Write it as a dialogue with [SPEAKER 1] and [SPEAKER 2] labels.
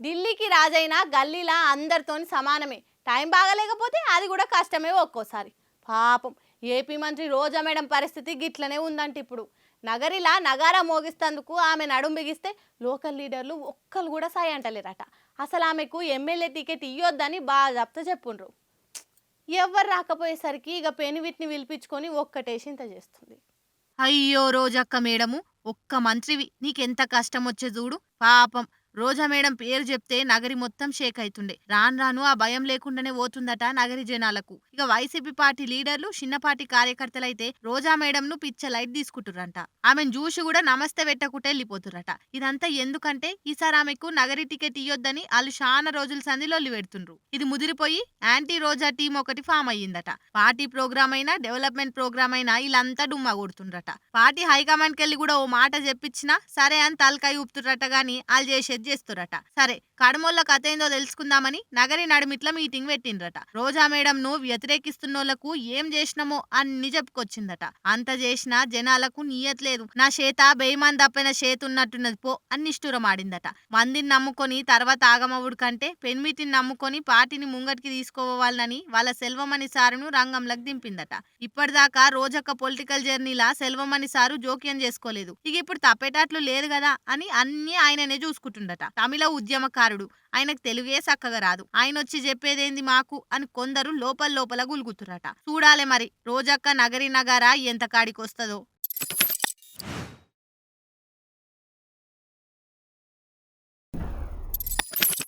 [SPEAKER 1] ఢిల్లీకి రాజైనా గల్లీలా అందరితోని సమానమే. టైం బాగలేకపోతే అది కూడా కష్టమే ఒక్కోసారి. పాపం ఏపీ మంత్రి రోజా మేడం పరిస్థితి గిట్లనే ఉందంట ఇప్పుడు. నగరిలా నగారా మోగిస్తందుకు ఆమె నడుం బిగిస్తే లోకల్ లీడర్లు ఒక్కరు కూడా సాయి అంటలేరట. అసలు ఆమెకు ఎమ్మెల్యే టికెట్ ఇయ్యొద్దని బాగా చెప్పుండ్రు. ఎవ్వరు రాకపోయేసరికి ఇక పెనివిటిని పిలిపించుకొని ఒక్కటేసి ఇంత చేస్తుంది.
[SPEAKER 2] అయ్యో రోజక్క మేడము, ఒక్క మంత్రివి నీకెంత కష్టమొచ్చే చూడు. పాపం రోజా మేడం పేరు చెప్తే నగరి మొత్తం షేక్ అయితుండే. రాను రాను ఆ భయం లేకుండానే పోతుందట నగరి జనాలకు. ఇక వైసీపీ పార్టీ లీడర్లు, చిన్నపాటి కార్యకర్తలైతే రోజా మేడంను పిచ్చ లైట్ తీసుకుంటుర్రంట. ఆమెను చూసి కూడా నమస్తే పెట్టకుంటే వెళ్ళిపోతుర్రట. ఇదంతా ఎందుకంటే ఈసారి ఆమెకు నగరి టికెట్ ఇయ్యొద్దని వాళ్ళు చాలా రోజుల సంది లొల్లి పెడుతుండ్రు. ఇది ముదిరిపోయి యాంటీ రోజా టీం ఒకటి ఫామ్ అయ్యిందట. పార్టీ ప్రోగ్రామ్ అయినా, డెవలప్మెంట్ ప్రోగ్రామ్ అయినా వీళ్ళంతా డుమ్మా కొడుతుండ్రట. పార్టీ హైకమాండ్ కెళ్ళి కూడా ఓ మాట చెప్పించినా సరే అని తలకాయ ఊపుతుర్రట గాని వాళ్ళు చేసేది చేస్తురట. సరే కడమోళ్ళ కథ ఏందో తెలుసుకుందామని నగరి నడిమిట్ల మీటింగ్ పెట్టిండ్రట. రోజా మేడం ను వ్యతిరేకిస్తున్నోళ్లకు ఏం చేసినామో అన్ని చెప్పుకొచ్చిందట. అంత చేసినా జనాలకు నియట్లేదు. నా చేత బేయిమాన్ తప్పిన చేతున్నట్టున్నది పో అని నిష్ఠూరమాడిందట. మందిని నమ్ముకొని తర్వాత ఆగమవుడు కంటే పెన్మిటిని నమ్ముకొని పార్టీని ముంగటికి తీసుకోవాలని వాళ్ళ సెల్వమణి సారును రంగంలోకి దింపిందట. ఇప్పటిదాకా రోజొక్క పొలిటికల్ జర్నీలా సెల్వమణి సారు జోక్యం చేసుకోలేదు. ఇక ఇప్పుడు తప్పేటట్లు లేదు కదా అని అన్ని ఆయననే చూసుకుంటుండట. తమిళ ఉద్యమకారుడు, ఆయనకు తెలుగే చక్కగా రాదు, ఆయన వచ్చి చెప్పేదేంది మాకు అని కొందరు లోపల లోపల గులుగుతురట. చూడాలే మరి రోజక్క నగరి నగారా ఎంత కాడికి వస్తుందో.